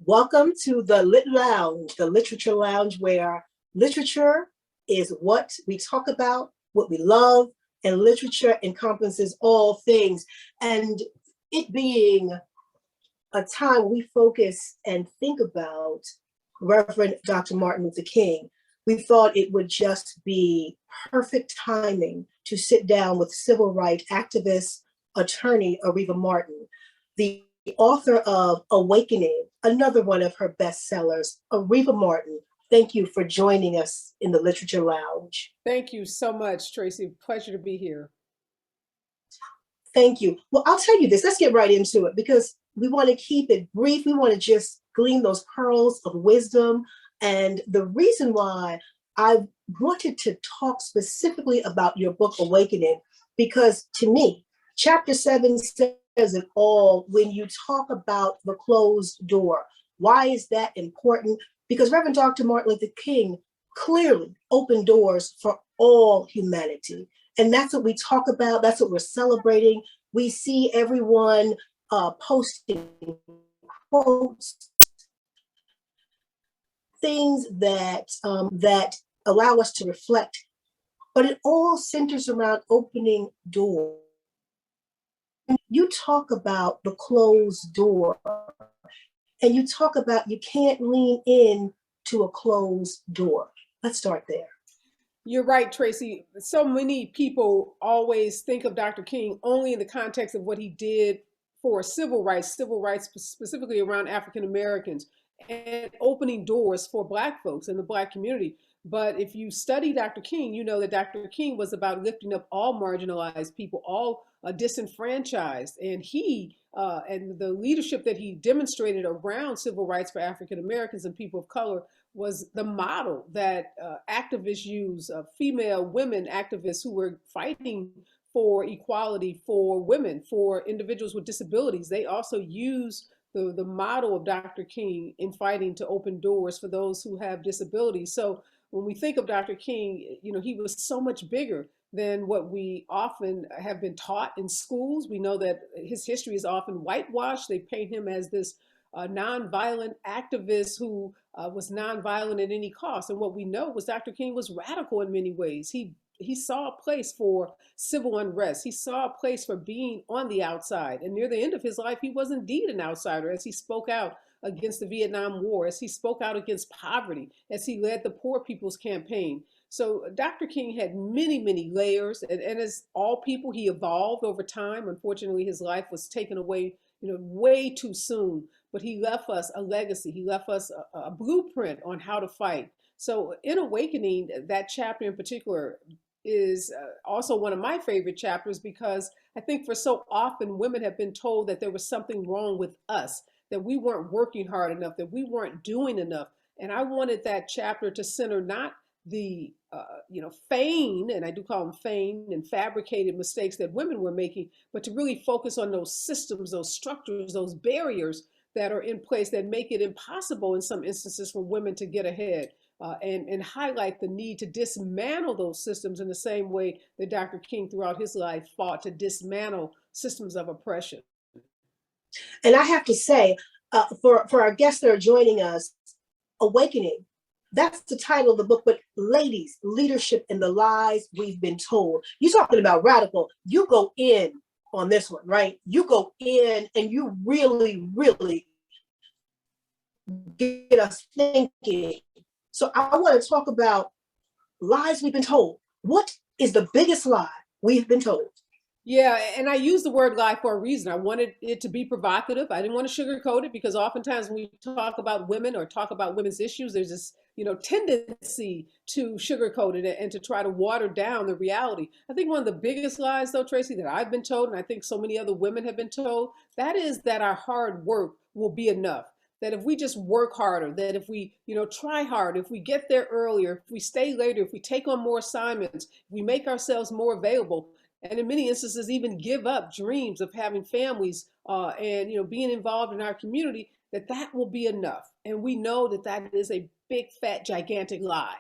Welcome to the Lit Lounge, the literature lounge where literature is what we talk about, what we love, and literature encompasses all things. And it being a time we focus and think about Reverend Dr. Martin Luther King, we thought it would just be perfect timing to sit down with civil rights activist, attorney Areva Martin, the author of Awakening, another one of her bestsellers. Areva Martin, thank you for joining us in the Literature Lounge. Thank you so much, Tracy. Pleasure to be here. Thank you. Well, I'll tell you this, let's get right into it because we want to keep it brief. We want to just glean those pearls of wisdom. And the reason why I wanted to talk specifically about your book, Awakening, because to me, chapter 7 says it all when you talk about the closed door. Why is that important? Because Reverend Dr. Martin Luther King clearly opened doors for all humanity. And that's what we talk about. That's what we're celebrating. We see everyone posting quotes, things that that allow us to reflect. But it all centers around opening doors. You talk about the closed door, and you talk about you can't lean in to a closed door. Let's start there. You're right, Tracy. So many people always think of Dr. King only in the context of what he did for civil rights specifically around African Americans and opening doors for Black folks in the Black community. But if you study Dr. King, you know that Dr. King was about lifting up all marginalized people, all disenfranchised. And and the leadership that he demonstrated around civil rights for African Americans and people of color was the model that activists use, female women activists who were fighting for equality for women, for individuals with disabilities. They also use the model of Dr. King in fighting to open doors for those who have disabilities. So when we think of Dr. King, you know, he was so much bigger than what we often have been taught in schools. We know that his history is often whitewashed. They paint him as this nonviolent activist who was nonviolent at any cost. And what we know was Dr. King was radical in many ways. He saw a place for civil unrest. He saw a place for being on the outside. And near the end of his life, he was indeed an outsider as he spoke out against the Vietnam War, as he spoke out against poverty, as he led the Poor People's Campaign. So Dr. King had many, many layers, and as all people, he evolved over time. Unfortunately, his life was taken away, you know, way too soon. But he left us a legacy. He left us a blueprint on how to fight. So in Awakening, that chapter in particular is also one of my favorite chapters because I think for so often women have been told that there was something wrong with us, that we weren't working hard enough, that we weren't doing enough. And I wanted that chapter to center not the feigned, and I do call them feigned and fabricated mistakes that women were making, but to really focus on those systems, those structures, those barriers that are in place that make it impossible in some instances for women to get ahead. And highlight the need to dismantle those systems in the same way that Dr. King throughout his life fought to dismantle systems of oppression. And I have to say, for our guests that are joining us, Awakening, that's the title of the book. But ladies, leadership and the lies we've been told. You're talking about radical. You go in on this one, right? You go in and you really, really get us thinking. So I want to talk about lies we've been told. What is the biggest lie we've been told? Yeah, and I use the word lie for a reason. I wanted it to be provocative. I didn't want to sugarcoat it because oftentimes when we talk about women or talk about women's issues, there's this, tendency to sugarcoat it and to try to water down the reality. I think one of the biggest lies, though, Tracy, that I've been told, and I think so many other women have been told, that is that our hard work will be enough. That if we just work harder, that if we, try hard, if we get there earlier, if we stay later, if we take on more assignments, if we make ourselves more available, and in many instances even give up dreams of having families and being involved in our community, that will be enough. And we know that is a big fat gigantic lie,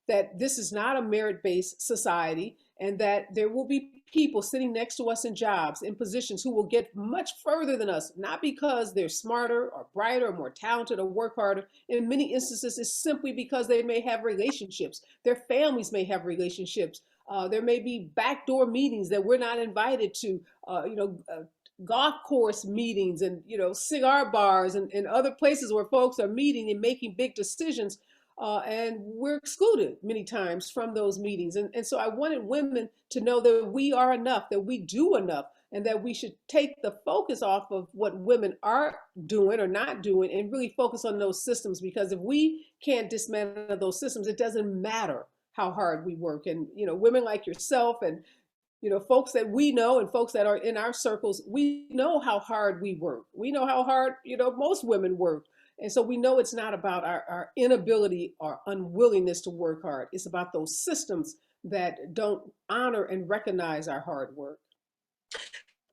that this is not a merit-based society, and that there will be people sitting next to us in jobs, in positions who will get much further than us, not because they're smarter or brighter or more talented or work harder. In many instances, it's simply because they may have relationships. Their families may have relationships. There may be backdoor meetings that we're not invited to, golf course meetings and, cigar bars and other places where folks are meeting and making big decisions. And we're excluded many times from those meetings. And so I wanted women to know that we are enough, that we do enough, and that we should take the focus off of what women are doing or not doing and really focus on those systems. Because if we can't dismantle those systems, it doesn't matter how hard we work. And, women like yourself and, folks that we know and folks that are in our circles, we know how hard we work. We know how hard, most women work. And so we know it's not about our inability or unwillingness to work hard. It's about those systems that don't honor and recognize our hard work.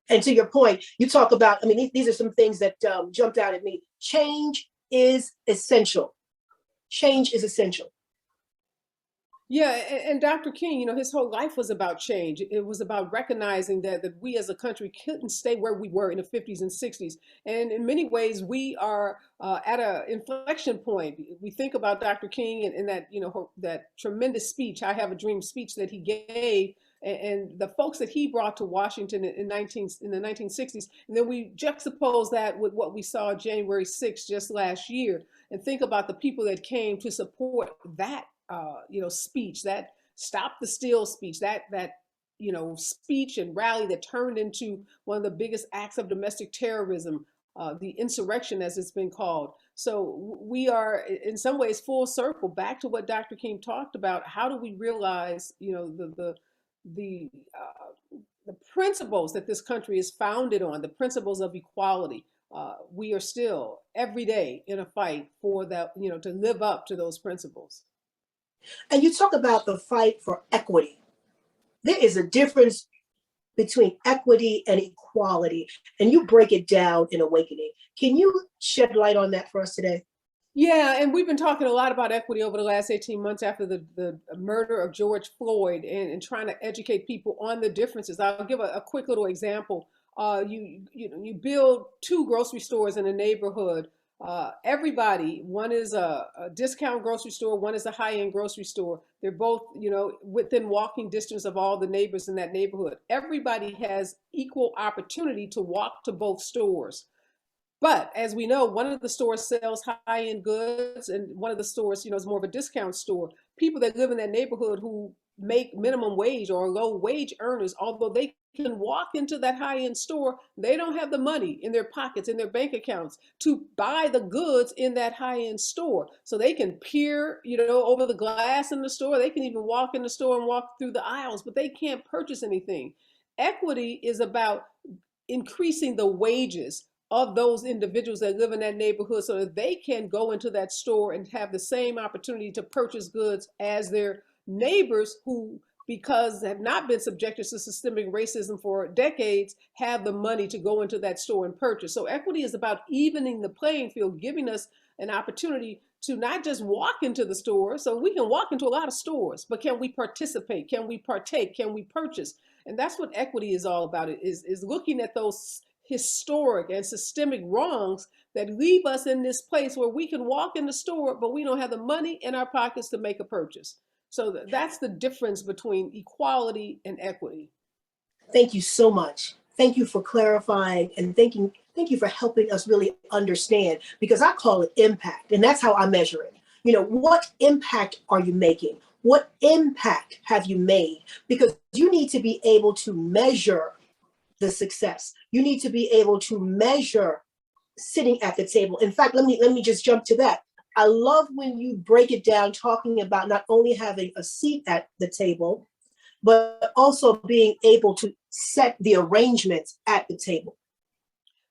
And to your point, you talk about, I mean, these are some things that jumped out at me. Change is essential. Change is essential. Yeah, and Dr. King, his whole life was about change. It was about recognizing that we as a country couldn't stay where we were in the 50s and 60s. And in many ways, we are at an inflection point. We think about Dr. King and that, that tremendous speech, I Have a Dream speech that he gave, and the folks that he brought to Washington in the 1960s. And then we juxtapose that with what we saw January 6th just last year, and think about the people that came to support that speech, that stop the steal speech, that speech and rally that turned into one of the biggest acts of domestic terrorism, the insurrection as it's been called. So we are in some ways full circle back to what Dr. King talked about. How do we realize, the principles that this country is founded on, the principles of equality? We are still every day in a fight for that, to live up to those principles. And you talk about the fight for equity. There is a difference between equity and equality, and you break it down in Awakening. Can you shed light on that for us today? Yeah, and we've been talking a lot about equity over the last 18 months after the murder of George Floyd, and trying to educate people on the differences. I'll give a quick little example. You build two grocery stores in a neighborhood. Everybody, one is a discount grocery store, one is a high-end grocery store. They're both, within walking distance of all the neighbors in that neighborhood. Everybody has equal opportunity to walk to both stores. But as we know, one of the stores sells high-end goods, and one of the stores, is more of a discount store. People that live in that neighborhood who make minimum wage or low wage earners, although they can walk into that high-end store, they don't have the money in their pockets, in their bank accounts, to buy the goods in that high-end store. So they can peer, over the glass in the store. They can even walk in the store and walk through the aisles, but they can't purchase anything. Equity is about increasing the wages of those individuals that live in that neighborhood so that they can go into that store and have the same opportunity to purchase goods as their neighbors who, because have not been subjected to systemic racism for decades, have the money to go into that store and purchase. So equity is about evening the playing field, giving us an opportunity to not just walk into the store. So we can walk into a lot of stores, but can we participate? Can we partake? Can we purchase? And that's what equity is all about. It is looking at those historic and systemic wrongs that leave us in this place where we can walk in the store, but we don't have the money in our pockets to make a purchase. So that's the difference between equality and equity. Thank you so much. Thank you for clarifying, and thank you for helping us really understand, because I call it impact, and that's how I measure it. What impact are you making? What impact have you made? Because you need to be able to measure the success. You need to be able to measure sitting at the table. In fact, let me just jump to that. I love when you break it down, talking about not only having a seat at the table, but also being able to set the arrangements at the table.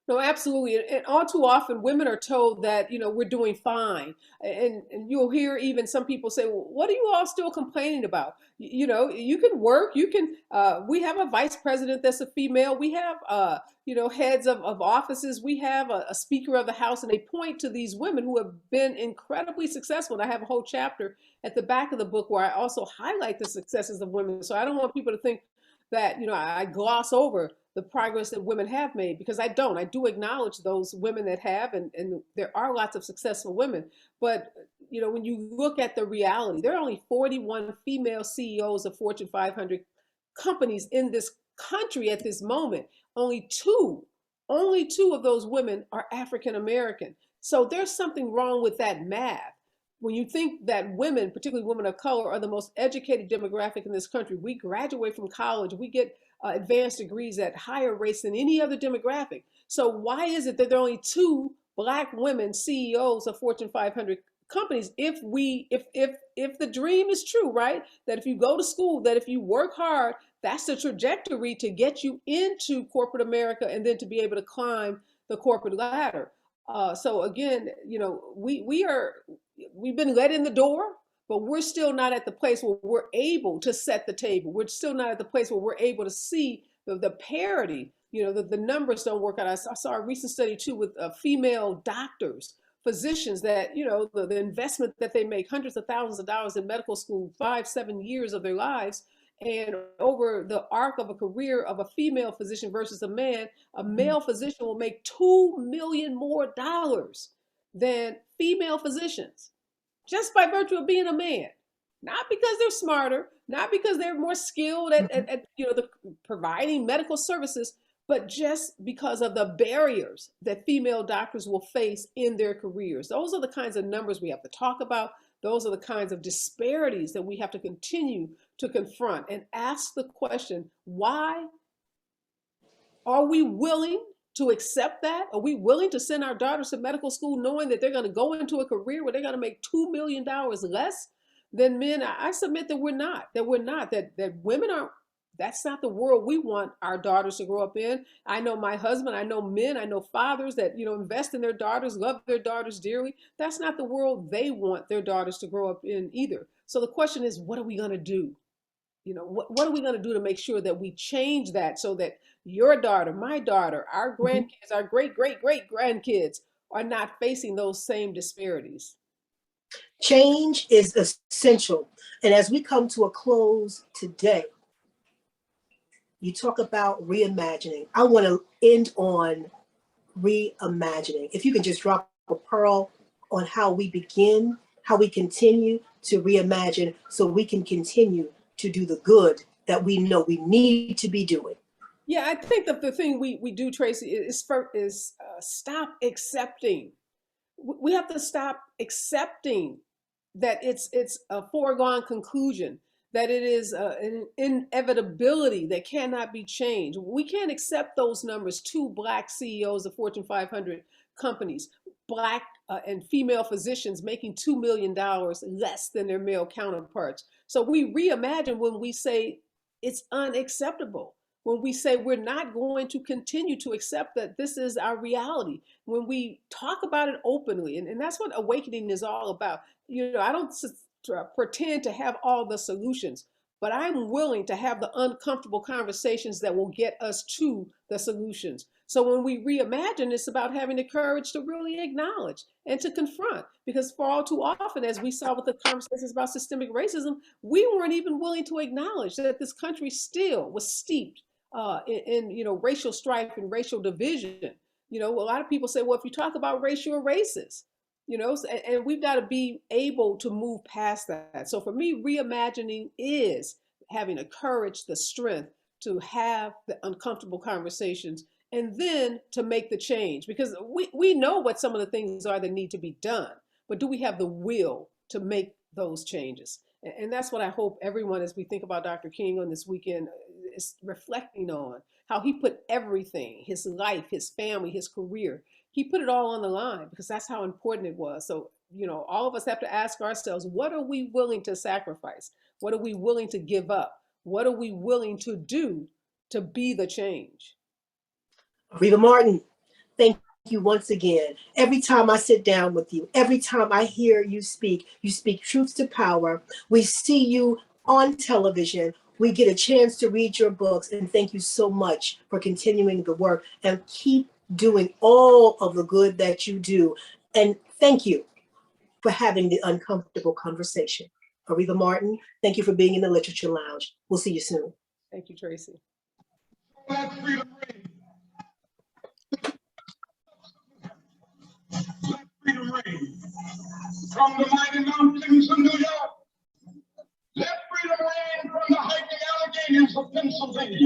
No, absolutely. And all too often, women are told that, we're doing fine. And you'll hear even some people say, well, what are you all still complaining about? You can work, we have a vice president that's a female. We have, heads of offices. We have a speaker of the House, and they point to these women who have been incredibly successful. And I have a whole chapter at the back of the book where I also highlight the successes of women. So I don't want people to think, that, I gloss over the progress that women have made, because I don't. I do acknowledge those women that have, and there are lots of successful women. But, when you look at the reality, there are only 41 female CEOs of Fortune 500 companies in this country at this moment. Only two of those women are African American. So there's something wrong with that math. When you think that women, particularly women of color, are the most educated demographic in this country, we graduate from college, we get advanced degrees at higher rates than any other demographic. So why is it that there are only two Black women CEOs of Fortune 500 companies? If the dream is true, right? That if you go to school, that if you work hard, that's the trajectory to get you into corporate America and then to be able to climb the corporate ladder. So again, we've been let in the door, but we're still not at the place where we're able to set the table. We're still not at the place where we're able to see the parity. The numbers don't work out. I saw a recent study too with female doctors, physicians, that the investment that they make, hundreds of thousands of dollars in medical school, 5-7 years of their lives, and over the arc of a career of a female physician versus a male physician will make $2 million more than female physicians, just by virtue of being a man. Not because they're smarter, not because they're more skilled at the providing medical services, but just because of the barriers that female doctors will face in their careers. Those are the kinds of numbers we have to talk about. Those are the kinds of disparities that we have to continue to confront and ask the question, why are we willing to accept that? Are we willing to send our daughters to medical school knowing that they're going to go into a career where they're going to make $2 million less than men? I submit that we're not, that women aren't. That's not the world we want our daughters to grow up in. I know my husband, I know men, I know fathers that, invest in their daughters, love their daughters dearly. That's not the world they want their daughters to grow up in either. So the question is, what are we going to do? What are we going to do to make sure that we change that, so that your daughter, my daughter, our grandkids, our great, great, great grandkids are not facing those same disparities? Change is essential. And as we come to a close today, you talk about reimagining. I want to end on reimagining. If you can just drop a pearl on how we begin, how we continue to reimagine, so we can continue to do the good that we know we need to be doing. Yeah, I think that the thing we do, Tracy, is stop accepting. We have to stop accepting that it's a foregone conclusion, that it is an inevitability that cannot be changed. We can't accept those numbers. Two Black CEOs of Fortune 500 companies, Black and female physicians making $2 million less than their male counterparts. So we reimagine when we say it's unacceptable, when we say we're not going to continue to accept that this is our reality, when we talk about it openly. And that's what awakening is all about. I don't pretend to have all the solutions, but I'm willing to have the uncomfortable conversations that will get us to the solutions. So when we reimagine, it's about having the courage to really acknowledge and to confront, because for all too often, as we saw with the conversations about systemic racism, we weren't even willing to acknowledge that this country still was steeped in racial strife and racial division. A lot of people say, well, if you talk about race, you're racist. And we've got to be able to move past that. So for me, reimagining is having the courage, the strength to have the uncomfortable conversations, and then to make the change, because we know what some of the things are that need to be done, but do we have the will to make those changes? And that's what I hope everyone, as we think about Dr. King on this weekend, is reflecting on, how he put everything, his life, his family, his career, he put it all on the line, because that's how important it was. So, all of us have to ask ourselves, what are we willing to sacrifice? What are we willing to give up? What are we willing to do to be the change? Areva Martin, thank you once again. Every time I sit down with you, every time I hear you speak truth to power. We see you on television. We get a chance to read your books. And thank you so much for continuing the work, and keep doing all of the good that you do. And thank you for having the uncomfortable conversation. Areva Martin, thank you for being in the Literature Lounge. We'll see you soon. Thank you, Traci. Let freedom ring. Let freedom ring. From the mighty mountains of New York. Let freedom ring from the hiking Alleghenies of Pennsylvania.